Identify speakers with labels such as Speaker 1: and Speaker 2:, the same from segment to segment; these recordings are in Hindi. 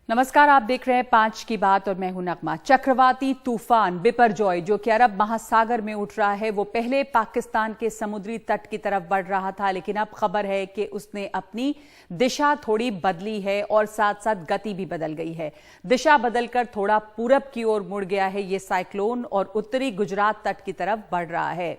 Speaker 1: नमस्कार, आप देख रहे हैं 5 की बात और मैं हूं नगमा। चक्रवाती तूफान बिपरजॉय जो कि अरब महासागर में उठ रहा है, वो पहले पाकिस्तान के समुद्री तट की तरफ बढ़ रहा था, लेकिन अब खबर है कि उसने अपनी दिशा थोड़ी बदली है और साथ साथ गति भी बदल गई है। दिशा बदलकर थोड़ा पूरब की ओर मुड़ गया है ये साइक्लोन और उत्तरी गुजरात तट की तरफ बढ़ रहा है।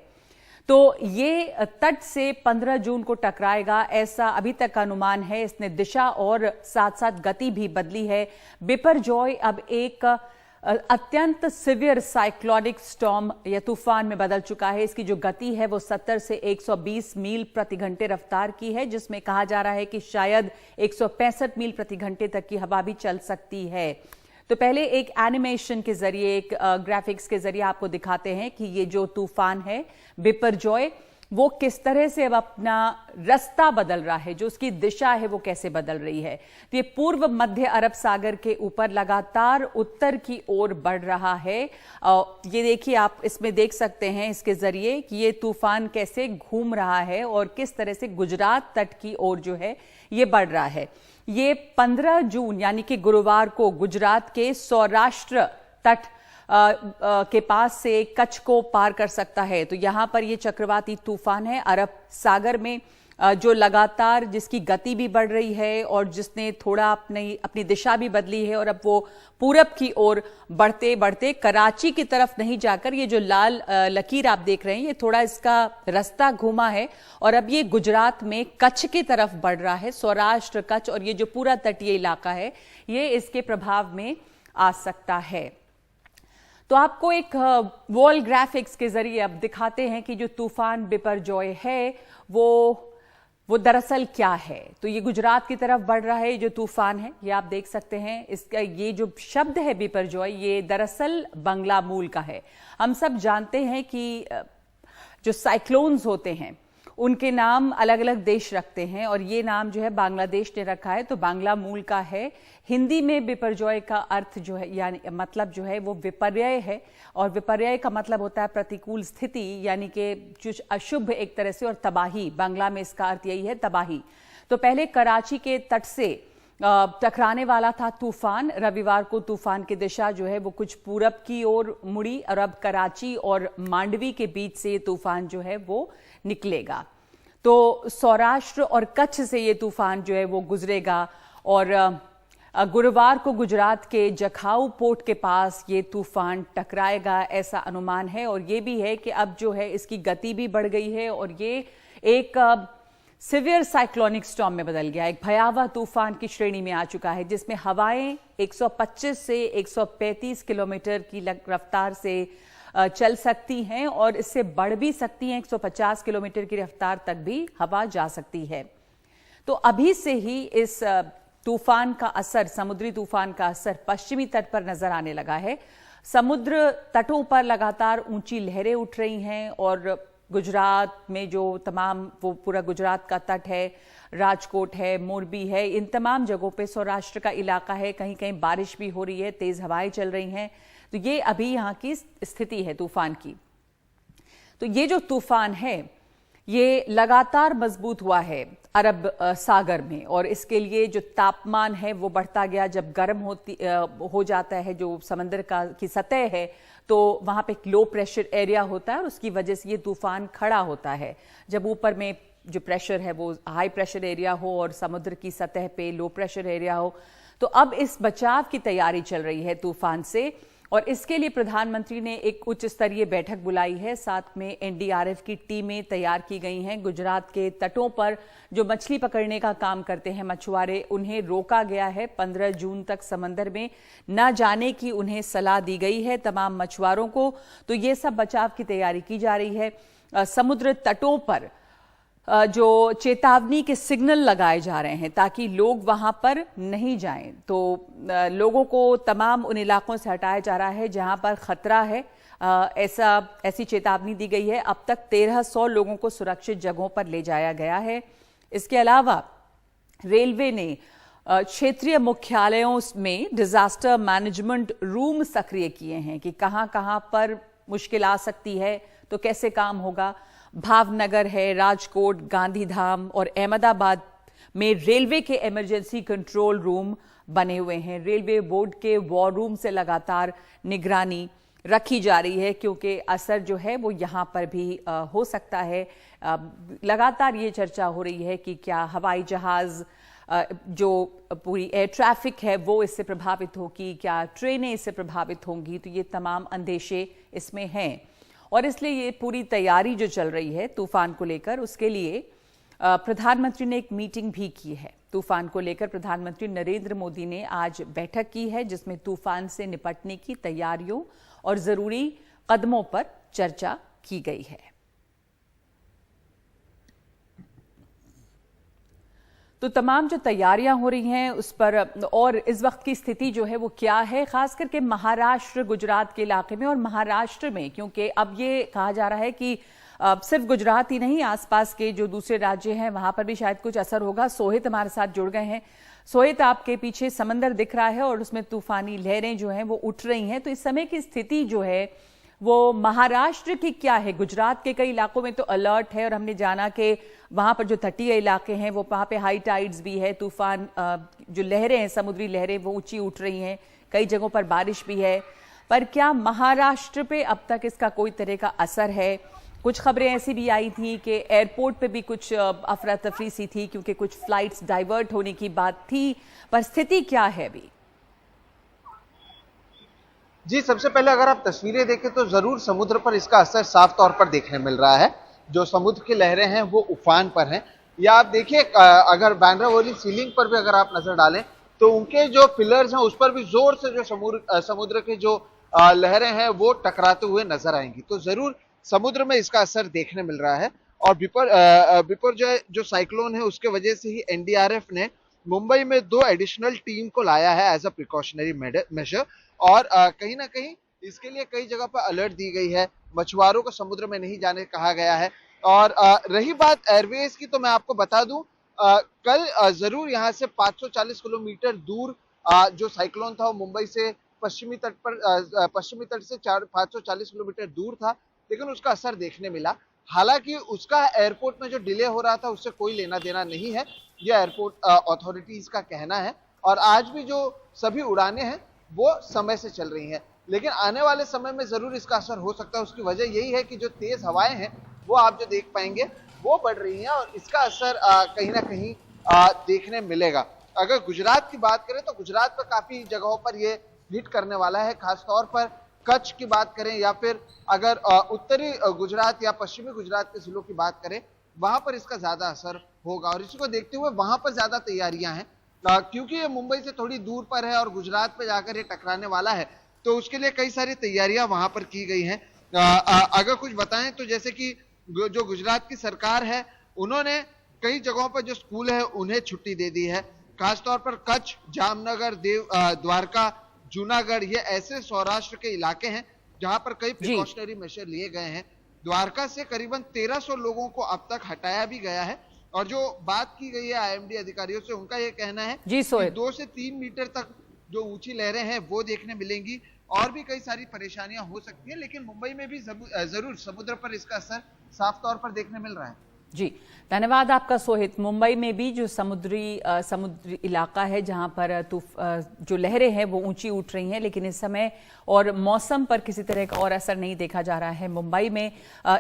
Speaker 1: तो ये तट से 15 जून को टकराएगा, ऐसा अभी तक का अनुमान है। इसने दिशा और साथ साथ गति भी बदली है। बिपरजॉय अब एक अत्यंत सिवियर साइक्लोनिक स्टॉर्म या तूफान में बदल चुका है। इसकी जो गति है वो 70 से 120 मील प्रति घंटे रफ्तार की है, जिसमें कहा जा रहा है कि शायद 165 मील प्रति घंटे तक की हवा भी चल सकती है। तो पहले एक एनिमेशन के जरिए, एक ग्राफिक्स के जरिए आपको दिखाते हैं कि ये जो तूफान है बिपरजॉय, वो किस तरह से अब अपना रास्ता बदल रहा है, जो उसकी दिशा है वो कैसे बदल रही है। तो ये पूर्व मध्य अरब सागर के ऊपर लगातार उत्तर की ओर बढ़ रहा है। ये देखिए, आप इसमें देख सकते हैं इसके जरिए कि ये तूफान कैसे घूम रहा है और किस तरह से गुजरात तट की ओर जो है ये बढ़ रहा है। ये 15 जून यानी कि गुरुवार को गुजरात के सौराष्ट्र तट के पास से कच्छ को पार कर सकता है। तो यहां पर ये चक्रवाती तूफान है अरब सागर में, जो लगातार जिसकी गति भी बढ़ रही है और जिसने थोड़ा अपनी दिशा भी बदली है और अब वो पूरब की ओर बढ़ते बढ़ते कराची की तरफ नहीं जाकर, ये जो लाल लकीर आप देख रहे हैं, ये थोड़ा इसका रास्ता घुमा है और अब ये गुजरात में कच्छ की तरफ बढ़ रहा है। सौराष्ट्र, कच्छ और ये जो पूरा तटीय इलाका है, ये इसके प्रभाव में आ सकता है। तो आपको एक वॉल ग्राफिक्स के जरिए अब दिखाते हैं कि जो तूफान बिपरजॉय है वो दरअसल क्या है। तो ये गुजरात की तरफ बढ़ रहा है जो तूफान है, ये आप देख सकते हैं। इसका ये जो शब्द है बिपरजॉय, ये दरअसल बंगला मूल का है। हम सब जानते हैं कि जो साइक्लोन्स होते हैं उनके नाम अलग अलग देश रखते हैं और ये नाम जो है बांग्लादेश ने रखा है, तो बांग्ला मूल का है। हिंदी में बिपरजॉय का अर्थ जो है, यानी मतलब जो है वो विपर्यय है, और विपर्यय का मतलब होता है प्रतिकूल स्थिति, यानी कि जो अशुभ एक तरह से, और तबाही। बांग्ला में इसका अर्थ यही है, तबाही। तो पहले कराची के तट से टकराने वाला था तूफान। रविवार को तूफान की दिशा जो है वो कुछ पूरब की ओर मुड़ी और अब कराची और मांडवी के बीच से ये तूफान जो है वो निकलेगा। तो सौराष्ट्र और कच्छ से ये तूफान जो है वो गुजरेगा और गुरुवार को गुजरात के जखाऊ पोर्ट के पास ये तूफान टकराएगा, ऐसा अनुमान है। और ये भी है कि अब जो है इसकी गति भी बढ़ गई है और ये एक सिवियर साइक्लोनिक स्टॉर्म में बदल गया, एक भयावह तूफान की श्रेणी में आ चुका है, जिसमें हवाएं 125 से 135 किलोमीटर की रफ्तार से चल सकती हैं और इससे बढ़ भी सकती हैं। 150 किलोमीटर की रफ्तार तक भी हवा जा सकती है। तो अभी से ही इस तूफान का असर, समुद्री तूफान का असर पश्चिमी तट पर नजर आने लगा है। समुद्र तटों पर लगातार ऊंची लहरें उठ रही हैं और गुजरात में जो तमाम, वो पूरा गुजरात का तट है, राजकोट है, मोरबी है, इन तमाम जगहों पे सौराष्ट्र का इलाका है, कहीं कहीं बारिश भी हो रही है, तेज हवाएं चल रही हैं। तो ये अभी यहाँ की स्थिति है तूफान की। तो ये जो तूफान है ये लगातार मजबूत हुआ है अरब सागर में, और इसके लिए जो तापमान है वो बढ़ता गया। जब गर्म हो जाता है जो समंदर की सतह है, तो वहां पे एक लो प्रेशर एरिया होता है और उसकी वजह से ये तूफान खड़ा होता है। जब ऊपर में जो प्रेशर है वो हाई प्रेशर एरिया हो और समुद्र की सतह पे लो प्रेशर एरिया हो, तो अब इस बचाव की तैयारी चल रही है तूफान से। और इसके लिए प्रधानमंत्री ने एक उच्च स्तरीय बैठक बुलाई है, साथ में एनडीआरएफ की टीमें तैयार की गई हैं। गुजरात के तटों पर जो मछली पकड़ने का काम करते हैं मछुआरे, उन्हें रोका गया है। 15 जून तक समंदर में न जाने की उन्हें सलाह दी गई है तमाम मछुआरों को। तो ये सब बचाव की तैयारी की जा रही है। समुद्र तटों पर जो चेतावनी के सिग्नल लगाए जा रहे हैं ताकि लोग वहां पर नहीं जाएं। तो लोगों को तमाम उन इलाकों से हटाया जा रहा है जहां पर खतरा है। ऐसी चेतावनी दी गई है। अब तक 1300 लोगों को सुरक्षित जगहों पर ले जाया गया है। इसके अलावा रेलवे ने क्षेत्रीय मुख्यालयों में डिजास्टर मैनेजमेंट रूम सक्रिय किए हैं कि कहां कहां पर मुश्किल आ सकती है तो कैसे काम होगा। भावनगर है, राजकोट, गांधीधाम और अहमदाबाद में रेलवे के इमरजेंसी कंट्रोल रूम बने हुए हैं। रेलवे बोर्ड के वॉर रूम से लगातार निगरानी रखी जा रही है, क्योंकि असर जो है वो यहाँ पर भी हो सकता है। लगातार ये चर्चा हो रही है कि क्या हवाई जहाज, जो पूरी एयर ट्रैफिक है वो इससे प्रभावित होगी, क्या ट्रेनें इससे प्रभावित होंगी। तो ये तमाम अंदेशे इसमें हैं और इसलिए ये पूरी तैयारी जो चल रही है तूफान को लेकर, उसके लिए प्रधानमंत्री ने एक मीटिंग भी की है। तूफान को लेकर प्रधानमंत्री नरेंद्र मोदी ने आज बैठक की है, जिसमें तूफान से निपटने की तैयारियों और जरूरी कदमों पर चर्चा की गई है। तो तमाम जो तैयारियां हो रही हैं उस पर, और इस वक्त की स्थिति जो है वो क्या है, खास करके महाराष्ट्र गुजरात के इलाके में। और महाराष्ट्र में क्योंकि अब ये कहा जा रहा है कि सिर्फ गुजरात ही नहीं, आसपास के जो दूसरे राज्य हैं वहां पर भी शायद कुछ असर होगा। सोहित हमारे साथ जुड़ गए हैं। सोहित, आपके पीछे समंदर दिख रहा है और उसमें तूफानी लहरें जो हैं वो उठ रही हैं। तो इस समय की स्थिति जो है वो महाराष्ट्र की क्या है? गुजरात के कई इलाकों में तो अलर्ट है और हमने जाना कि वहां पर जो तटीय इलाके हैं वो वहां पे हाई टाइड्स भी है, तूफान जो लहरें हैं, समुद्री लहरें वो ऊंची उठ रही हैं, कई जगहों पर बारिश भी है। पर क्या महाराष्ट्र पे अब तक इसका कोई तरह का असर है? कुछ खबरें ऐसी भी आई थी कि एयरपोर्ट पे भी कुछ अफरा तफरी सी थी, क्योंकि कुछ फ्लाइट्स डाइवर्ट होने की बात थी। पर स्थिति क्या है अभी?
Speaker 2: जी, सबसे पहले अगर आप तस्वीरें देखें तो जरूर समुद्र पर इसका असर साफ तौर पर देखने मिल रहा है। जो समुद्र की लहरें हैं वो उफान पर हैं। या आप देखिए, अगर बांद्रा वोली सीलिंग पर भी अगर आप नजर डालें तो उनके जो पिलर्स हैं उस पर भी जोर से जो समुद्र के जो लहरें हैं वो टकराते हुए नजर आएंगी। तो जरूर समुद्र में इसका असर देखने मिल रहा है। और बिपर जो साइक्लोन है उसके वजह से ही एनडीआरएफ ने मुंबई में 2 एडिशनल टीम को लाया है एज अ प्रिकॉशनरी मेजर। और कहीं ना कहीं इसके लिए कई जगह पर अलर्ट दी गई है। मछुआरों को समुद्र में नहीं जाने कहा गया है। और रही बात एयरवेज की, तो मैं आपको बता दूं, कल जरूर यहाँ से 540 किलोमीटर दूर जो साइक्लोन था वो मुंबई से पश्चिमी तट से 540 किलोमीटर दूर था, लेकिन उसका असर देखने मिला। हालांकि उसका एयरपोर्ट में जो डिले हो रहा था उससे कोई लेना देना नहीं है, यह एयरपोर्ट अथॉरिटीज का कहना है। और आज भी जो सभी उड़ानें हैं वो समय से चल रही हैं, लेकिन आने वाले समय में जरूर इसका असर हो सकता है। उसकी वजह यही है कि जो तेज हवाएं हैं वो आप जो देख पाएंगे वो बढ़ रही हैं और इसका असर कहीं ना कहीं देखने मिलेगा। अगर गुजरात की बात करें तो गुजरात पर काफी जगहों पर ये हिट करने वाला है, खासतौर पर कच्छ की बात करें या फिर अगर उत्तरी गुजरात या पश्चिमी गुजरात के जिलों की बात करें, वहां पर इसका ज्यादा असर होगा। और इसी को देखते हुए वहां पर ज्यादा तैयारियां हैं, क्योंकि ये मुंबई से थोड़ी दूर पर है और गुजरात पे जाकर ये टकराने वाला है, तो उसके लिए कई सारी तैयारियां वहां पर की गई हैं। अगर कुछ बताएं तो जैसे कि जो गुजरात की सरकार है उन्होंने कई जगहों पर जो स्कूल है उन्हें छुट्टी दे दी है। खासतौर पर कच्छ, जामनगर, द्वारका, जूनागढ़, ये ऐसे सौराष्ट्र के इलाके हैं जहां पर कई प्रिकॉशनरी मेजर लिए गए हैं। द्वारका से करीबन 1300 लोगों को अब तक हटाया भी गया है। और जो बात की गई है आईएमडी अधिकारियों से, उनका ये कहना है कि 2 से 3 मीटर तक जो ऊंची लहरें हैं वो देखने मिलेंगी और भी कई सारी परेशानियां हो सकती है, लेकिन मुंबई में भी जरूर समुद्र पर इसका असर साफ तौर पर देखने मिल रहा है।
Speaker 1: जी, धन्यवाद आपका सोहित। मुंबई में भी जो समुद्री इलाका है जहां पर जो लहरें हैं वो ऊंची उठ रही हैं, लेकिन इस समय और मौसम पर किसी तरह का और असर नहीं देखा जा रहा है मुंबई में।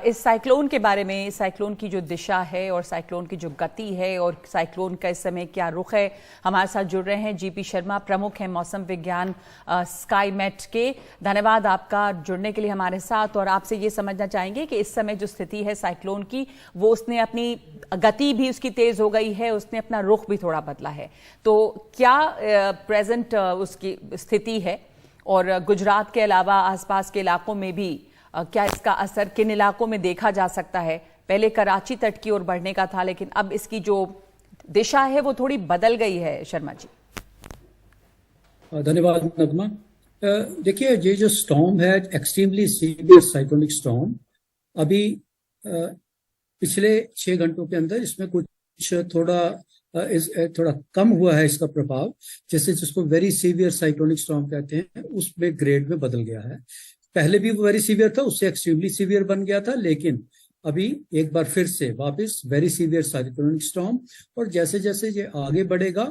Speaker 1: इस साइक्लोन के बारे में, साइक्लोन की जो दिशा है और साइक्लोन की जो गति है और साइक्लोन का इस समय क्या रुख है, हमारे साथ जुड़ रहे हैं जीपी शर्मा, प्रमुख हैं मौसम विज्ञान स्काईमेट के। धन्यवाद आपका जुड़ने के लिए हमारे साथ। और आपसे ये समझना चाहेंगे कि इस समय जो स्थिति है साइक्लोन की, वो उसने अपनी गति भी उसकी तेज हो गई है, उसने अपना रुख भी थोड़ा बदला है। तो क्या प्रेजेंट उसकी स्थिति है और गुजरात के अलावा आसपास के इलाकों में भी क्या इसका असर किन इलाकों में देखा जा सकता है? पहले कराची तट की ओर बढ़ने का था, लेकिन अब इसकी जो दिशा है वो थोड़ी बदल गई है। शर्मा जी,
Speaker 3: धन्यवाद नगमा। देखिए, ये जो स्टॉर्म है, एक्सट्रीमली सीवियर साइक्लोनिक स्टॉर्म, अभी पिछले 6 घंटों के अंदर इसमें कुछ थोड़ा कम हुआ है इसका प्रभाव, जैसे जिसको वेरी सीवियर साइक्लोनिक स्टॉर्म कहते हैं, उसमें ग्रेड में बदल गया है। पहले भी वो वेरी सीवियर था, उससे एक्सट्रीमली सीवियर बन गया था, लेकिन अभी एक बार फिर से वापस वेरी सीवियर साइक्लोनिक स्टॉर्म। और जैसे जैसे ये आगे बढ़ेगा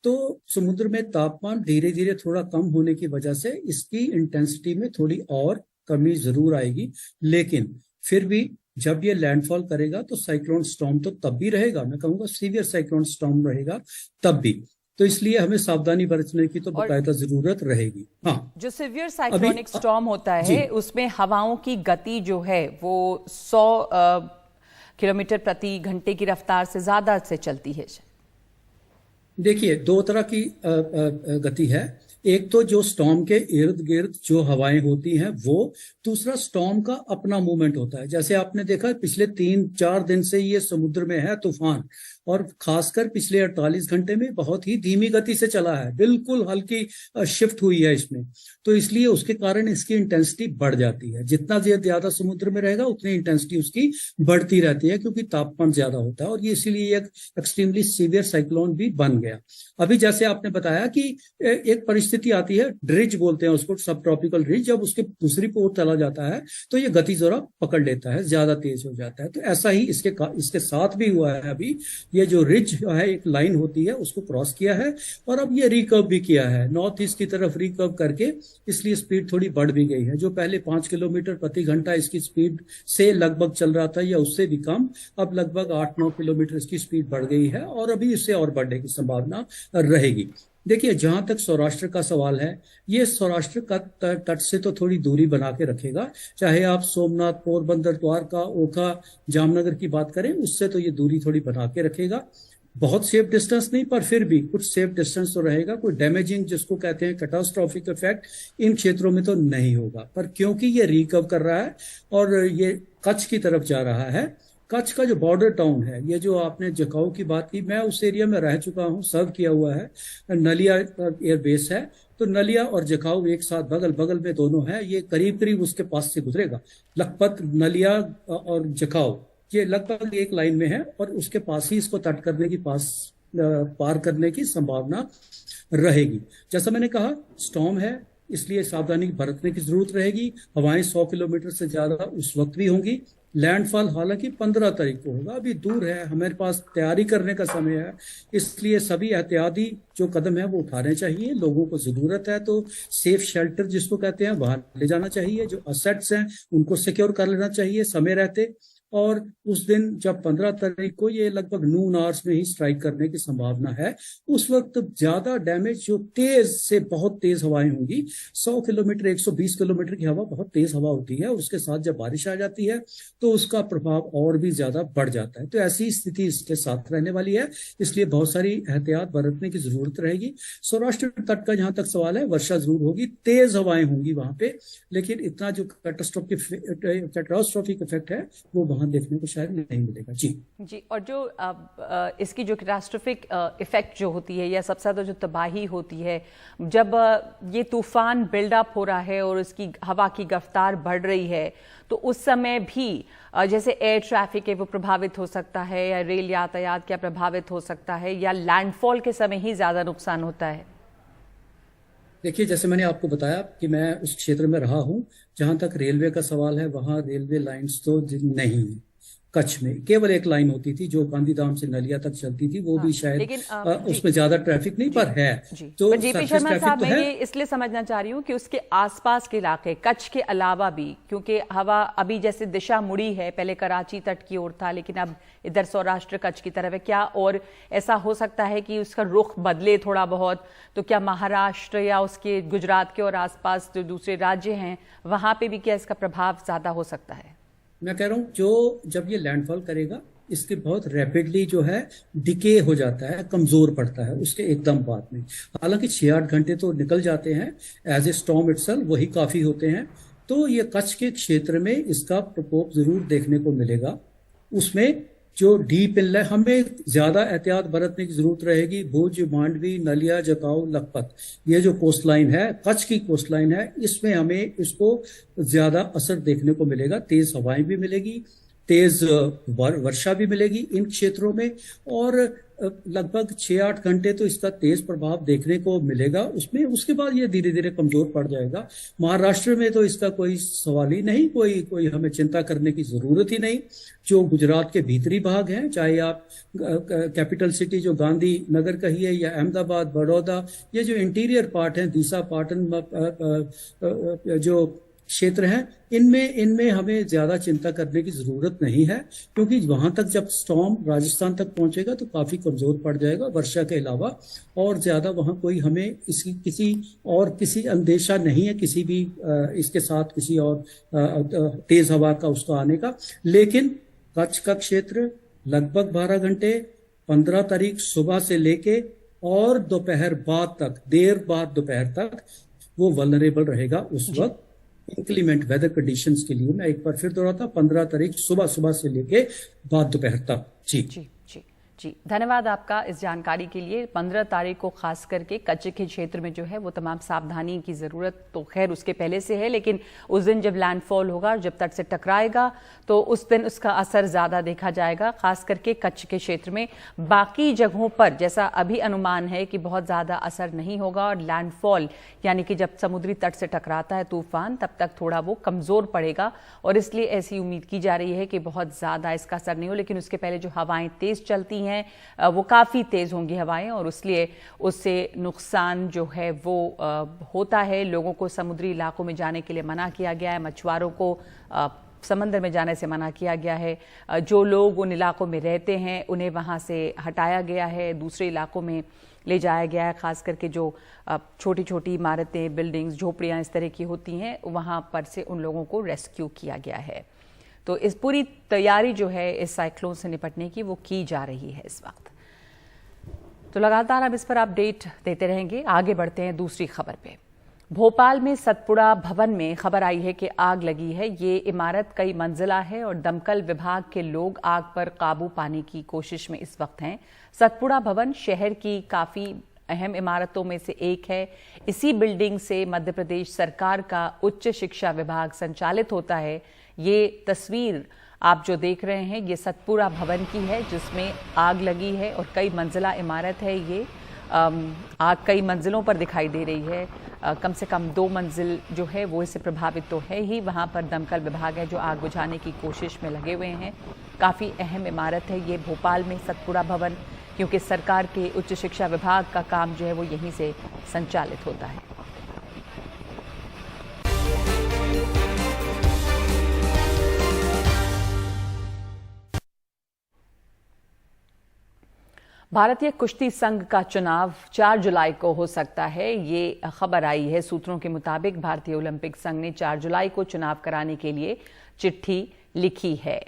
Speaker 3: तो समुद्र में तापमान धीरे धीरे थोड़ा कम होने की वजह से इसकी इंटेंसिटी में थोड़ी और कमी जरूर आएगी, लेकिन फिर भी जब ये लैंडफॉल करेगा तो साइक्लोन स्टॉर्म तो तब भी रहेगा, मैं कहूंगा सीवियर साइक्लोन स्टॉर्म रहेगा तब भी। तो इसलिए हमें सावधानी बरतने की तो बाकायदा जरूरत रहेगी। हाँ,
Speaker 1: जो सिवियर साइक्लोनिक स्टॉर्म होता है उसमें हवाओं की गति जो है वो 100 किलोमीटर प्रति घंटे की रफ्तार से ज्यादा से चलती है।
Speaker 3: देखिए, दो तरह की गति है। एक तो जो स्टॉर्म के इर्द गिर्द जो हवाएं होती हैं वो, दूसरा स्टॉर्म का अपना मूवमेंट होता है। जैसे आपने देखा पिछले 3-4 दिन से ये समुद्र में है तूफान, और खासकर पिछले 48 घंटे में बहुत ही धीमी गति से चला है, बिल्कुल हल्की शिफ्ट हुई है इसमें। तो इसलिए उसके कारण इसकी इंटेंसिटी बढ़ जाती है। जितना ज्यादा समुद्र में रहेगा उतनी इंटेंसिटी उसकी बढ़ती रहती है, क्योंकि तापमान ज्यादा होता है, और ये इसीलिए एक एक्सट्रीमली सीवियर साइक्लोन भी बन गया। अभी जैसे आपने बताया कि एक परिस्थिति आती है, ड्रिज बोलते हैं उसको, सब ट्रॉपिकल ड्रिज, जब उसके दूसरी ओर चला जाता है तो ये गति जरा पकड़ लेता है, ज्यादा तेज हो जाता है। तो ऐसा ही इसके साथ भी हुआ है। अभी ये जो रिज है, एक लाइन होती है, उसको क्रॉस किया है और अब ये रिकर्व भी किया है नॉर्थ ईस्ट की तरफ रिकर्व करके, इसलिए स्पीड थोड़ी बढ़ भी गई है। जो पहले 5 किलोमीटर प्रति घंटा इसकी स्पीड से लगभग चल रहा था या उससे भी कम, अब लगभग 8-9 किलोमीटर इसकी स्पीड बढ़ गई है, और अभी इससे और बढ़ने की संभावना रहेगी। देखिए, जहां तक सौराष्ट्र का सवाल है, ये सौराष्ट्र का तट से तो थोड़ी दूरी बना के रखेगा। चाहे आप सोमनाथ, पोरबंदर, द्वारका, ओखा, जामनगर की बात करें, उससे तो ये दूरी थोड़ी बना के रखेगा। बहुत सेफ डिस्टेंस नहीं, पर फिर भी कुछ सेफ डिस्टेंस तो रहेगा। कोई डैमेजिंग जिसको कहते हैं कैटास्ट्रोफिक इफेक्ट इन क्षेत्रों में तो नहीं होगा। पर क्योंकि ये रिकवर कर रहा है और ये कच्छ की तरफ जा रहा है, कच्छ का जो बॉर्डर टाउन है, ये जो आपने जकाऊ की बात की, मैं उस एरिया में रह चुका हूँ, सर्व किया हुआ है। नलिया एयर बेस है, तो नलिया और जकाऊ एक साथ बगल बगल में दोनों है। ये करीब करीब उसके पास से गुजरेगा। लखपत, नलिया और जकाऊ ये लगभग एक लाइन में है, और उसके पास ही इसको तट करने की पार करने की संभावना रहेगी। जैसा मैंने कहा, स्टॉर्म है, इसलिए सावधानी बरतने की जरूरत रहेगी। हवाएं 100 किलोमीटर से ज्यादा उस वक्त भी होंगी। लैंडफॉल हालांकि 15 तारीख को होगा, अभी दूर है, हमारे पास तैयारी करने का समय है, इसलिए सभी एहतियाती जो कदम है वो उठाने चाहिए। लोगों को जरूरत है तो सेफ शेल्टर जिसको कहते हैं वहां ले जाना चाहिए। जो असेट्स हैं उनको सिक्योर कर लेना चाहिए समय रहते। और उस दिन जब 15 तारीख को ये लगभग नून आवर्स में ही स्ट्राइक करने की संभावना है, उस वक्त ज्यादा डैमेज, जो तेज से बहुत तेज हवाएं होंगी, 100 किलोमीटर 120 किलोमीटर की हवा बहुत तेज हवा होती है, उसके साथ जब बारिश आ जाती है तो उसका प्रभाव और भी ज्यादा बढ़ जाता है। तो ऐसी स्थिति इसके साथ रहने वाली है, इसलिए बहुत सारी एहतियात बरतने की जरूरत रहेगी। सौराष्ट्र तट का जहां तक सवाल है, वर्षा जरूर होगी, तेज हवाएं होंगी वहां पे, लेकिन इतना जो कैटास्ट्रोफिक इफेक्ट है वो वहां देखने को शायद नहीं मिलेगा। जी।
Speaker 1: और जो इसकी जो कैटास्ट्रोफिक इफेक्ट जो होती है, या सबसे ज्यादा जो तबाही होती है, जब ये तूफान बिल्डअप हो रहा है और इसकी हवा की रफ्तार बढ़ रही है, तो उस समय भी जैसे एयर ट्रैफिक है वो प्रभावित हो सकता है, या रेल यातायात क्या प्रभावित हो सकता है, या लैंडफॉल के समय ही ज्यादा नुकसान होता है?
Speaker 3: देखिए, जैसे मैंने आपको बताया कि मैं उस क्षेत्र में रहा हूं, जहां तक रेलवे का सवाल है, वहां रेलवे लाइंस तो नहीं है। कच्छ में केवल एक लाइन होती थी जो गांधीधाम से नलिया तक चलती थी, वो भी शायद उसमें ज्यादा ट्रैफिक नहीं, पर है।
Speaker 1: तो जेपी शर्मा साहब, मैं ये इसलिए समझना चाह रही हूँ कि उसके आसपास के इलाके, कच्छ के अलावा भी, क्योंकि हवा अभी जैसे दिशा मुड़ी है, पहले कराची तट की ओर था लेकिन अब इधर सौराष्ट्र कच्छ की तरफ है, क्या और ऐसा हो सकता है कि उसका रुख बदले थोड़ा बहुत? तो क्या महाराष्ट्र या उसके गुजरात के और आसपास जो दूसरे राज्य हैं वहां पे भी क्या इसका प्रभाव ज्यादा हो सकता है?
Speaker 3: मैं कह रहा हूँ जब ये लैंडफॉल करेगा, इसके बहुत रैपिडली जो है डिके हो जाता है, कमजोर पड़ता है उसके एकदम बाद में। हालांकि 6-8 घंटे तो निकल जाते हैं एज ए स्टॉर्म इटसेल्फ, वही काफी होते हैं। तो ये कच्छ के क्षेत्र में इसका प्रकोप जरूर देखने को मिलेगा। उसमें जो डीप इनलेट, हमें ज्यादा एहतियात बरतने की जरूरत रहेगी। भुज, मांडवी, नलिया, जकाऊ, लखपत, ये जो कोस्ट लाइन है, कच्छ की कोस्ट लाइन है, इसमें हमें इसको ज्यादा असर देखने को मिलेगा। तेज हवाएं भी मिलेगी, तेज वर्षा भी मिलेगी इन क्षेत्रों में, और लगभग 6-8 घंटे तो इसका तेज प्रभाव देखने को मिलेगा, उसमें उसके बाद ये धीरे धीरे कमजोर पड़ जाएगा। महाराष्ट्र में तो इसका कोई सवाल ही नहीं, कोई हमें चिंता करने की जरूरत ही नहीं। जो गुजरात के भीतरी भाग हैं, चाहे आप कैपिटल सिटी जो गांधी नगर कहिए या अहमदाबाद, बड़ौदा, ये जो इंटीरियर पार्ट है, दीसा, पाटन जो क्षेत्र हैं, इनमें हमें ज्यादा चिंता करने की जरूरत नहीं है, क्योंकि वहां तक जब स्टॉर्म राजस्थान तक पहुंचेगा तो काफी कमजोर पड़ जाएगा वर्षा के अलावा, और ज्यादा वहां कोई हमें किसी अंदेशा नहीं है किसी भी इसके साथ किसी और तेज हवा का उसका आने का। लेकिन कच्छ का क्षेत्र लगभग 12 घंटे 15 तारीख सुबह से लेके और दोपहर बाद तक, देर बाद दोपहर तक वो वल्नरेबल रहेगा। उस वक्त इंक्लीमेंट वेदर कंडीशंस के लिए मैं एक बार फिर दोहराता, 15 तारीख सुबह से लेके बाद दोपहर तक। जी
Speaker 1: जी जी जी, धन्यवाद आपका इस जानकारी के लिए। 15 तारीख को खास करके कच्छ के क्षेत्र में जो है वो तमाम सावधानी की जरूरत तो खैर उसके पहले से है, लेकिन उस दिन जब लैंडफॉल होगा, जब तट से टकराएगा, तो उस दिन उसका असर ज्यादा देखा जाएगा, खास करके कच्छ के क्षेत्र में। बाकी जगहों पर जैसा अभी अनुमान है कि बहुत ज्यादा असर नहीं होगा, और लैंडफॉल यानी कि जब समुद्री तट से टकराता है तूफान, तब तक थोड़ा वो कमजोर पड़ेगा, और इसलिए ऐसी उम्मीद की जा रही है कि बहुत ज्यादा इसका असर नहीं हो। लेकिन उसके पहले जो हवाएं तेज चलती हैं वो काफी तेज होंगी हवाएं, और इसलिए उससे नुकसान जो है वो होता है। लोगों को समुद्री इलाकों में जाने के लिए मना किया गया है, मछुआरों को समंदर में जाने से मना किया गया है। जो लोग उन इलाकों में रहते हैं उन्हें वहां से हटाया गया है, दूसरे इलाकों में ले जाया गया है। खास करके जो छोटी छोटी इमारतें, बिल्डिंग्स, झोपड़ियां इस तरह की होती हैं, वहां पर से उन लोगों को रेस्क्यू किया गया है। तो इस पूरी तैयारी जो है इस साइक्लोन से निपटने की वो की जा रही है इस वक्त। तो लगातार हम इस पर अपडेट देते रहेंगे। आगे बढ़ते हैं दूसरी खबर पे। भोपाल में सतपुड़ा भवन में खबर आई है कि आग लगी है। ये इमारत कई मंजिला है और दमकल विभाग के लोग आग पर काबू पाने की कोशिश में इस वक्त हैं। सतपुड़ा भवन शहर की काफी अहम इमारतों में से एक है। इसी बिल्डिंग से मध्य प्रदेश सरकार का उच्च शिक्षा विभाग संचालित होता है। ये तस्वीर आप जो देख रहे हैं ये सतपुड़ा भवन की है, जिसमें आग लगी है और कई मंजिला इमारत है। ये आग कई मंजिलों पर दिखाई दे रही है। कम से कम 2 मंजिल जो है वो इससे प्रभावित तो है ही। वहाँ पर दमकल विभाग है जो आग बुझाने की कोशिश में लगे हुए हैं। काफ़ी अहम इमारत है ये भोपाल में सतपुड़ा भवन, क्योंकि सरकार के उच्च शिक्षा विभाग का काम जो है वो यहीं से संचालित होता है। भारतीय कुश्ती संघ का चुनाव 4 जुलाई को हो सकता है। ये खबर आई है सूत्रों के मुताबिक। भारतीय ओलंपिक संघ ने 4 जुलाई को चुनाव कराने के लिए चिट्ठी लिखी है।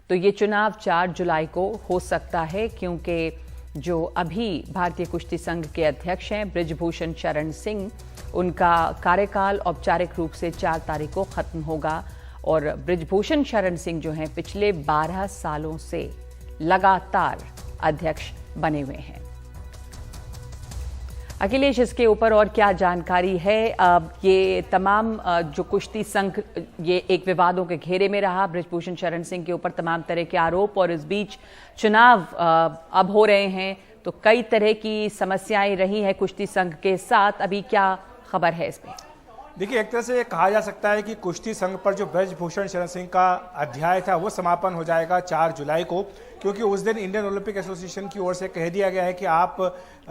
Speaker 1: तो ये चुनाव 4 जुलाई को हो सकता है, क्योंकि जो अभी भारतीय कुश्ती संघ के अध्यक्ष हैं बृजभूषण शरण सिंह, उनका कार्यकाल औपचारिक रूप से 4 तारीख को खत्म होगा। और बृजभूषण शरण सिंह जो हैं पिछले 12 सालों से लगातार अध्यक्ष बने हुए हैं। अखिलेश, इसके ऊपर और क्या जानकारी है? ये तमाम जो कुश्ती संघ ये एक विवादों के घेरे में रहा, बृजभूषण शरण सिंह के ऊपर तमाम तरह के आरोप, और इस बीच चुनाव अब हो रहे हैं, तो कई तरह की समस्याएं रही हैं कुश्ती संघ के साथ। अभी क्या खबर है इसमें?
Speaker 4: देखिए, एक तरह से कहा जा सकता है कि कुश्ती संघ पर जो बृजभूषण शरण सिंह का अध्याय था वो समापन हो जाएगा 4 जुलाई को, क्योंकि उस दिन इंडियन ओलंपिक एसोसिएशन की ओर से कह दिया गया है कि आप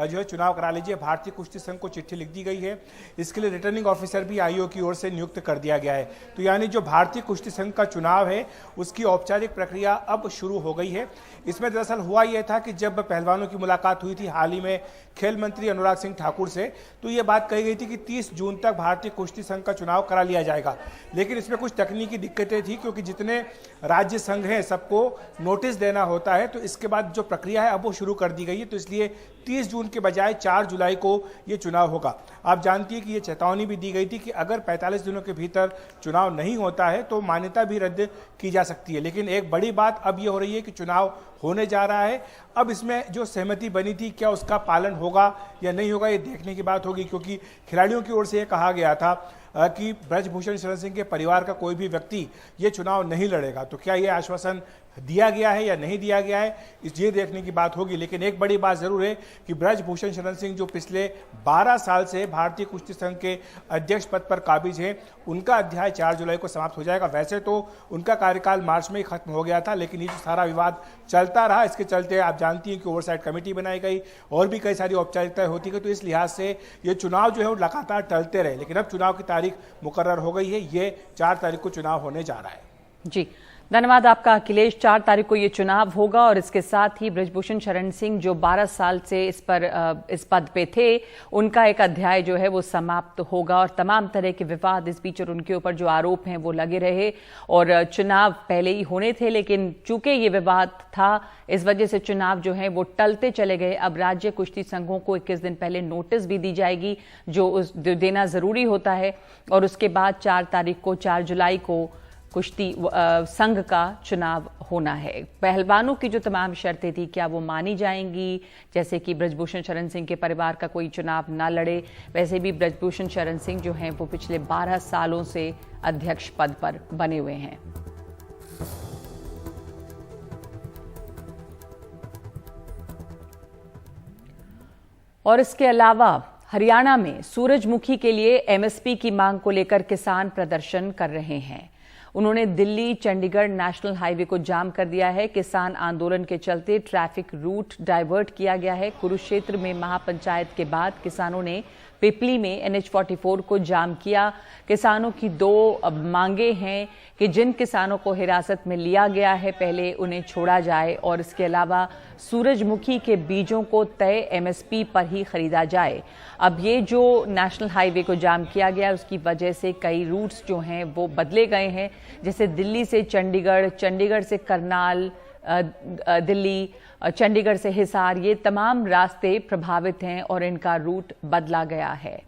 Speaker 4: जो है चुनाव करा लीजिए। भारतीय कुश्ती संघ को चिट्ठी लिख दी गई है। इसके लिए रिटर्निंग ऑफिसर भी आईओ की ओर से नियुक्त कर दिया गया है। तो यानी जो भारतीय कुश्ती संघ का चुनाव है उसकी औपचारिक प्रक्रिया अब शुरू हो गई है। इसमें दरअसल हुआ यह था कि जब पहलवानों की मुलाकात हुई थी हाल ही में खेल मंत्री अनुराग सिंह ठाकुर से, तो ये बात कही गई थी कि 30 जून तक भारतीय कुश्ती संघ का चुनाव करा लिया जाएगा। लेकिन इसमें कुछ तकनीकी दिक्कतें थी, क्योंकि जितने राज्य संघ हैं सबको नोटिस देना होता है। तो इसके बाद जो प्रक्रिया है अब वो शुरू कर दी गई है। तो इसलिए 30 जून के बजाय 4 जुलाई को ये चुनाव होगा। आप जानती है कि ये चेतावनी भी दी गई थी कि अगर 45 दिनों के भीतर चुनाव नहीं होता है तो मान्यता भी रद्द की जा सकती है। लेकिन एक बड़ी बात अब ये हो रही है कि चुनाव होने जा रहा है। अब इसमें जो सहमति बनी थी क्या उसका पालन होगा या नहीं होगा, ये देखने की बात होगी, क्योंकि खिलाड़ियों की ओर से ये कहा गया था कि बृजभूषण शरण सिंह के परिवार का कोई भी व्यक्ति ये चुनाव नहीं लड़ेगा। तो क्या ये आश्वासन दिया गया है या नहीं दिया गया है, ये देखने की बात होगी। लेकिन एक बड़ी बात जरूर है कि ब्रजभूषण शरण सिंह जो पिछले 12 साल से भारतीय कुश्ती संघ के अध्यक्ष पद पर काबिज हैं, उनका अध्याय 4 जुलाई को समाप्त हो जाएगा। वैसे तो उनका कार्यकाल मार्च में ही खत्म हो गया था, लेकिन ये जो सारा विवाद चलता रहा, इसके चलते आप जानती हैं कि ओवरसाइट कमेटी बनाई गई और भी कई सारी औपचारिकताएं होती गई। तो इस लिहाज से ये चुनाव जो है वो लगातार टलते रहे, लेकिन अब चुनाव की तारीख मुकर्रर हो गई है। ये 4 तारीख को चुनाव होने जा रहा है।
Speaker 1: जी, धन्यवाद आपका अखिलेश। 4 तारीख को ये चुनाव होगा और इसके साथ ही ब्रजभूषण शरण सिंह जो 12 साल से इस पद पे थे, उनका एक अध्याय जो है वो समाप्त होगा और तमाम तरह के विवाद इस बीच और उनके ऊपर जो आरोप हैं वो लगे रहे और चुनाव पहले ही होने थे, लेकिन चूंकि ये विवाद था इस वजह से चुनाव जो है वो टलते चले गए। अब राज्य कुश्ती संघों को 21 दिन पहले नोटिस भी दी जाएगी जो देना जरूरी होता है और उसके बाद 4 तारीख को 4 जुलाई को कुश्ती संघ का चुनाव होना है। पहलवानों की जो तमाम शर्तें थी क्या वो मानी जाएंगी, जैसे कि ब्रजभूषण शरण सिंह के परिवार का कोई चुनाव ना लड़े। वैसे भी ब्रजभूषण शरण सिंह जो हैं वो पिछले 12 सालों से अध्यक्ष पद पर बने हुए हैं। और इसके अलावा हरियाणा में सूरजमुखी के लिए एमएसपी की मांग को लेकर किसान प्रदर्शन कर रहे हैं। उन्होंने दिल्ली चंडीगढ़ नेशनल हाईवे को जाम कर दिया है। किसान आंदोलन के चलते ट्रैफिक रूट डाइवर्ट किया गया है। कुरुक्षेत्र में महापंचायत के बाद किसानों ने पिपली में NH44 को जाम किया। किसानों की 2 मांगे हैं कि जिन किसानों को हिरासत में लिया गया है पहले उन्हें छोड़ा जाए और इसके अलावा सूरजमुखी के बीजों को तय MSP पर ही खरीदा जाए। अब ये जो नेशनल हाईवे को जाम किया गया उसकी वजह से कई रूट्स जो हैं वो बदले गए हैं, जैसे दिल्ली से चंडीगढ़, चंडीगढ़ से करनाल, दिल्ली, चंडीगढ़ से हिसार, ये तमाम रास्ते प्रभावित हैं और इनका रूट बदला गया है।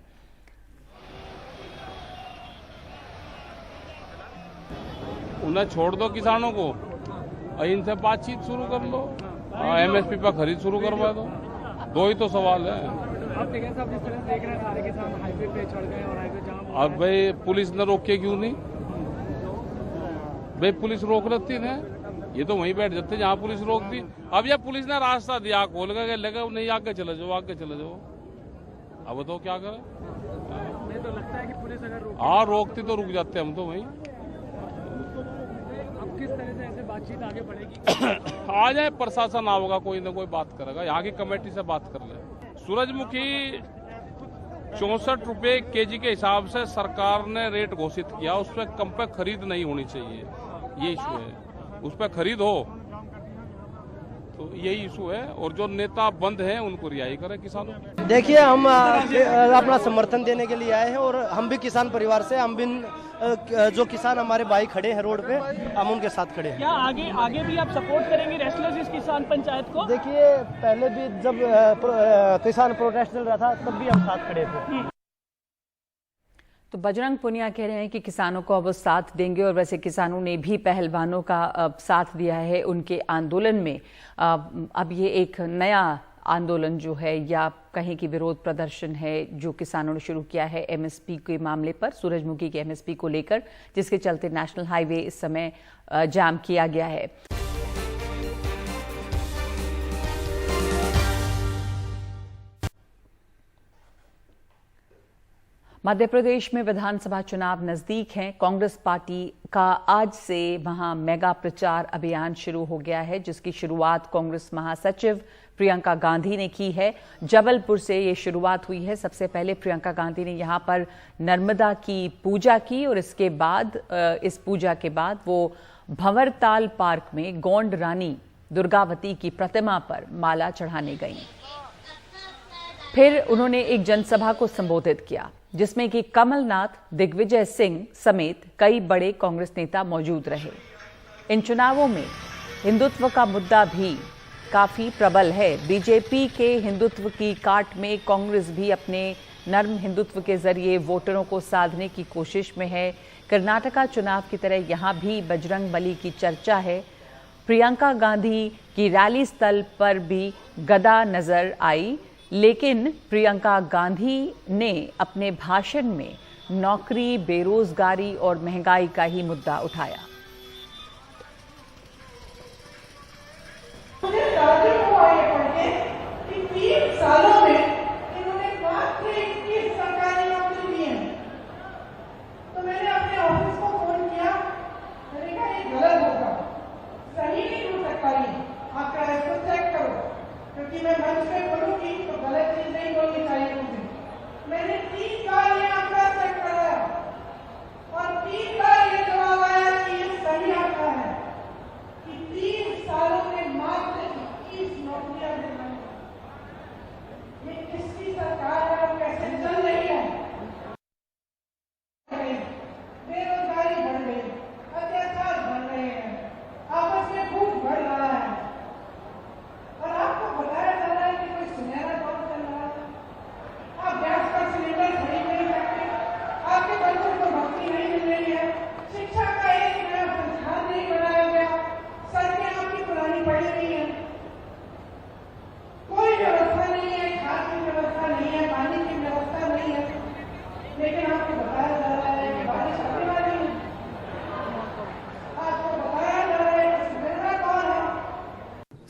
Speaker 5: उन्हें छोड़ दो किसानों को, इनसे बातचीत शुरू कर लो, MSP पर खरीद शुरू करवा दो। 2 ही तो सवाल है।
Speaker 6: आप जिस तरह देख रहे हैं सारे किसान हाईवे पे चढ़ गए और हाईवे जाम।
Speaker 5: अब भाई पुलिस ने रोके क्यों नहीं? भाई पुलिस रोक लेती है, ये तो वहीं बैठ जाते जहाँ पुलिस रोकती। अब यह पुलिस ने रास्ता दिया, खोल के लगा नहीं, आगे चले जाओ, आगे चले जाओ। अब तो क्या करें?
Speaker 6: मुझे तो लगता है कि पुलिस अगर
Speaker 5: रोकती तो रुक जाते हम तो वहीं।
Speaker 6: अब किस तरह से ऐसे बातचीत आगे बढ़ेगी?
Speaker 5: आ जाए प्रशासन आओगा, कोई ना कोई बात करेगा, यहाँ की कमेटी से बात कर ले। सूरजमुखी 64 रुपए केजी के हिसाब से सरकार ने रेट घोषित किया, उस पर कम पे खरीद नहीं होनी चाहिए, ये इशू है। उस पर खरीद हो तो यही इशू है और जो नेता बंद हैं उनको रिहाई करें किसानों की।
Speaker 7: देखिए, हम अपना समर्थन देने के लिए आए हैं और हम भी किसान परिवार से, हम भी जो किसान हमारे भाई खड़े हैं रोड पे, हम उनके साथ खड़े हैं।
Speaker 6: क्या आगे भी आप सपोर्ट करेंगे रेस्टलेस इस किसान पंचायत को?
Speaker 7: देखिए, पहले भी जब किसान प्रोटेस्ट चल रहा था तब भी हम साथ खड़े थे।
Speaker 1: तो बजरंग पुनिया कह रहे हैं कि किसानों को अब वो साथ देंगे और वैसे किसानों ने भी पहलवानों का साथ दिया है उनके आंदोलन में। अब ये एक नया आंदोलन जो है या कहीं की विरोध प्रदर्शन है जो किसानों ने शुरू किया है MSP के मामले पर, सूरजमुखी के MSP को लेकर, जिसके चलते नेशनल हाईवे इस समय जाम किया गया है। मध्य प्रदेश में विधानसभा चुनाव नजदीक हैं। कांग्रेस पार्टी का आज से वहां मेगा प्रचार अभियान शुरू हो गया है, जिसकी शुरुआत कांग्रेस महासचिव प्रियंका गांधी ने की है। जबलपुर से ये शुरुआत हुई है। सबसे पहले प्रियंका गांधी ने यहां पर नर्मदा की पूजा की और इसके बाद इस पूजा के बाद वो भंवरताल पार्क में गोंड रानी दुर्गावती की प्रतिमा पर माला चढ़ाने गईं। फिर उन्होंने एक जनसभा को संबोधित किया जिसमें कि कमलनाथ, दिग्विजय सिंह समेत कई बड़े कांग्रेस नेता मौजूद रहे। इन चुनावों में हिंदुत्व का मुद्दा भी काफी प्रबल है। बीजेपी के हिंदुत्व की काट में कांग्रेस भी अपने नर्म हिंदुत्व के जरिए वोटरों को साधने की कोशिश में है। कर्नाटका चुनाव की तरह यहां भी बजरंग बली की चर्चा है। प्रियंका गांधी की रैली स्थल पर भी गदा नजर आई, लेकिन प्रियंका गांधी ने अपने भाषण में नौकरी, बेरोजगारी और महंगाई का ही मुद्दा उठाया।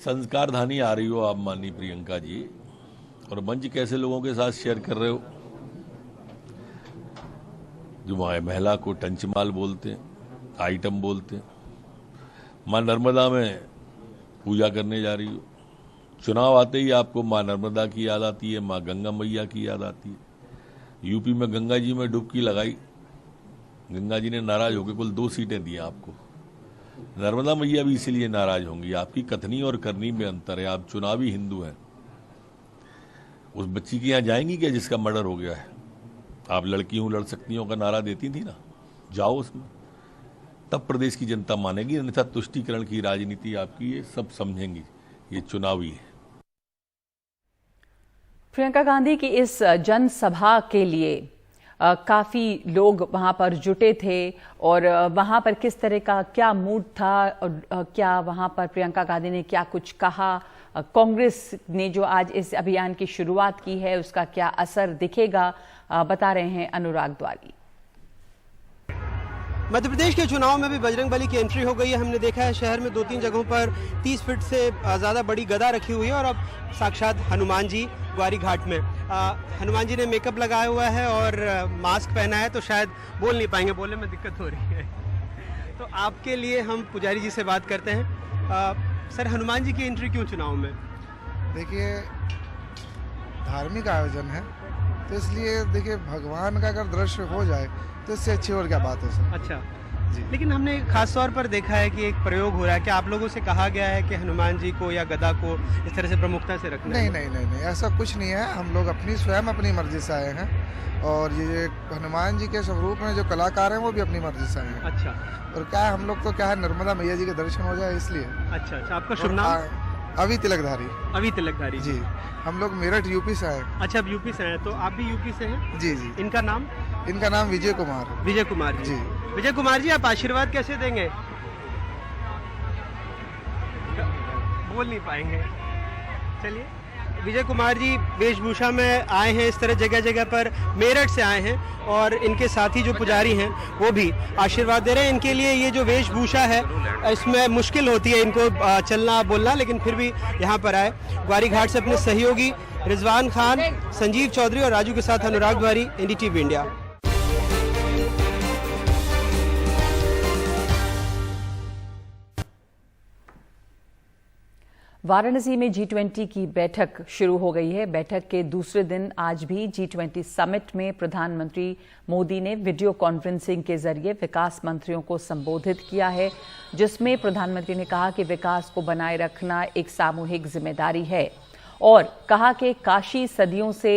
Speaker 8: संस्कारधानी आ रही हो आप माननीय प्रियंका जी, और मंच कैसे लोगों के साथ शेयर कर रहे हो जो महिला को टंचमाल बोलते हैं, आइटम बोलते हैं। मां नर्मदा में पूजा करने जा रही हो, चुनाव आते ही आपको मां नर्मदा की याद आती है, मां गंगा मैया की याद आती है। यूपी में गंगा जी में डुबकी लगाई, गंगा जी ने नाराज होकर कुल 2 सीटें दी आपको। नर्मदा मैया भी इसीलिए नाराज होंगी, आपकी कथनी और करनी में अंतर है। आप चुनावी हिंदू हैं। उस बच्ची के यहाँ जाएंगी क्या जिसका मर्डर हो गया है? आप लड़की हूं लड़ सकती हूं का नारा देती थी ना, जाओ उसमें, तब प्रदेश की जनता मानेगी। अन्यथा तुष्टीकरण की राजनीति आपकी, ये सब समझेंगी, ये चुनावी है।
Speaker 1: प्रियंका गांधी की इस जनसभा के लिए काफी लोग वहां पर जुटे थे और वहां पर किस तरह का क्या मूड था और क्या वहां पर प्रियंका गांधी ने क्या कुछ कहा? कांग्रेस ने जो आज इस अभियान की शुरुआत की है उसका क्या असर दिखेगा, बता रहे हैं अनुराग द्वारी।
Speaker 9: मध्य प्रदेश के चुनाव में भी बजरंगबली की एंट्री हो गई है। हमने देखा है शहर में 2-3 जगहों पर 30 फीट से ज़्यादा बड़ी गदा रखी हुई है और अब साक्षात हनुमान जी ग्वारी घाट में। हनुमान जी ने मेकअप लगाया हुआ है और मास्क पहना है, तो शायद बोल नहीं पाएंगे, बोलने में दिक्कत हो रही है। तो आपके लिए हम पुजारी जी से बात करते हैं। सर, हनुमान जी की एंट्री क्यों चुनाव में?
Speaker 10: देखिए, धार्मिक आयोजन है तो इसलिए देखिए भगवान का अगर दृश्य हो जाए तो इससे अच्छी और क्या बात है सर।
Speaker 9: अच्छा जी। लेकिन हमने खास तौर पर देखा है कि एक प्रयोग हो रहा है कि आप लोगों से कहा गया है कि हनुमान जी को या गदा को इस तरह से प्रमुखता से रखना है।
Speaker 10: नहीं, ऐसा कुछ नहीं है। हम लोग स्वयं अपनी मर्जी से आए हैं और ये हनुमान जी के स्वरूप में जो कलाकार हैं वो भी अपनी मर्जी से आए हैं।
Speaker 9: अच्छा।
Speaker 10: और क्या है, हम लोग तो क्या है, नर्मदा मैया जी के दर्शन हो जाए इसलिए।
Speaker 9: अच्छा, आपका शुभ नाम?
Speaker 10: अभी तिलकधारी।
Speaker 9: अभी तिलकधारी
Speaker 10: जी। हम लोग मेरठ यूपी से आए।
Speaker 9: अच्छा, अब यूपी से आए, तो आप भी यूपी से हैं?
Speaker 10: जी जी।
Speaker 9: इनका नाम?
Speaker 10: इनका नाम विजय कुमार।
Speaker 9: विजय कुमार जी। विजय कुमार जी, आप आशीर्वाद कैसे देंगे? बोल नहीं पाएंगे। चलिए, विजय कुमार जी वेशभूषा में आए हैं इस तरह जगह जगह पर, मेरठ से आए हैं और इनके साथी जो पुजारी हैं वो भी आशीर्वाद दे रहे हैं। इनके लिए ये जो वेशभूषा है इसमें मुश्किल होती है इनको चलना बोलना, लेकिन फिर भी यहाँ पर आए। ग्वारी घाट से अपने सहयोगी रिजवान खान, संजीव चौधरी और राजू के साथ अनुराग द्वारी, NDTV इंडिया।
Speaker 1: वाराणसी में G20 की बैठक शुरू हो गई है। बैठक के दूसरे दिन आज भी G20 समिट में प्रधानमंत्री मोदी ने वीडियो कॉन्फ्रेंसिंग के जरिए विकास मंत्रियों को संबोधित किया है, जिसमें प्रधानमंत्री ने कहा कि विकास को बनाए रखना एक सामूहिक जिम्मेदारी है और कहा कि काशी सदियों से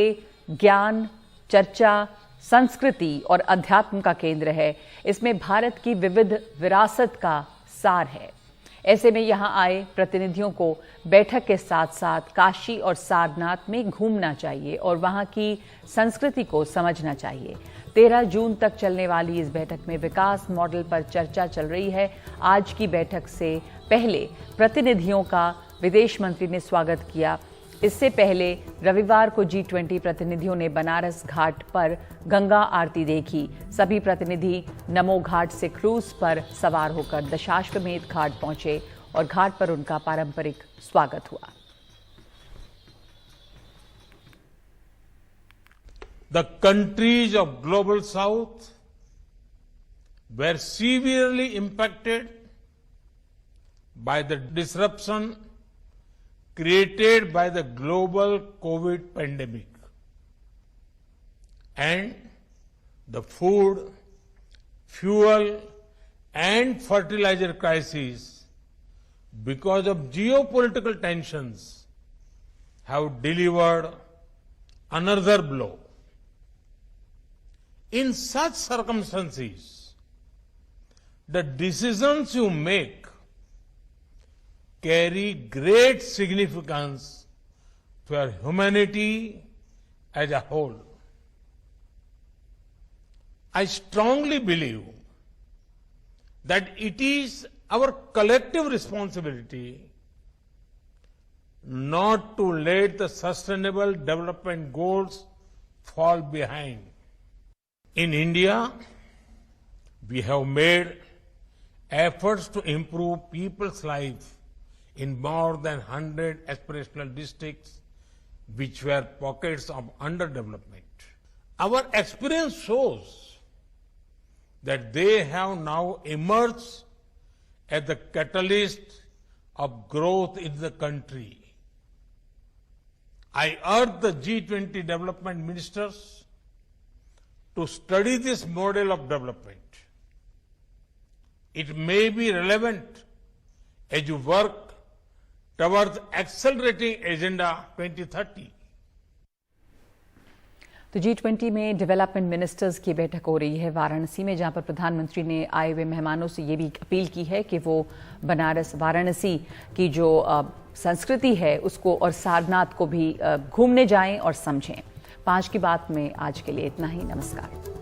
Speaker 1: ज्ञान, चर्चा, संस्कृति और अध्यात्म का केंद्र है। इसमें भारत की विविध विरासत का सार है। ऐसे में यहां आए प्रतिनिधियों को बैठक के साथ साथ काशी और सारनाथ में घूमना चाहिए और वहां की संस्कृति को समझना चाहिए। 13 जून तक चलने वाली इस बैठक में विकास मॉडल पर चर्चा चल रही है। आज की बैठक से पहले प्रतिनिधियों का विदेश मंत्री ने स्वागत किया। इससे पहले रविवार को G20 प्रतिनिधियों ने बनारस घाट पर गंगा आरती देखी। सभी प्रतिनिधि नमो घाट से क्रूज पर सवार होकर दशाश्वमेध घाट पहुंचे और घाट पर उनका पारंपरिक स्वागत हुआ।
Speaker 11: The countries of Global South were severely impacted by the disruption created by the global COVID pandemic, and the food, fuel and fertilizer crisis because of geopolitical tensions have delivered another blow. In such circumstances, the decisions you make carry great significance for humanity as a whole. I strongly believe that it is our collective responsibility not to let the sustainable development goals fall behind. In India, we have made efforts to improve people's life in more than 100 aspirational districts which were pockets of underdevelopment. Our experience shows that they have now emerged as the catalyst of growth in the country. I urge the G20 development ministers to study this model of development. It may be relevant as you work towards accelerating Agenda 2030.
Speaker 1: तो G20 में डेवलपमेंट मिनिस्टर्स की बैठक हो रही है वाराणसी में, जहां पर प्रधानमंत्री ने आए हुए मेहमानों से ये भी अपील की है कि वो बनारस वाराणसी की जो संस्कृति है उसको और सारनाथ को भी घूमने जाएं और समझें। 5 की बात में आज के लिए इतना ही। नमस्कार।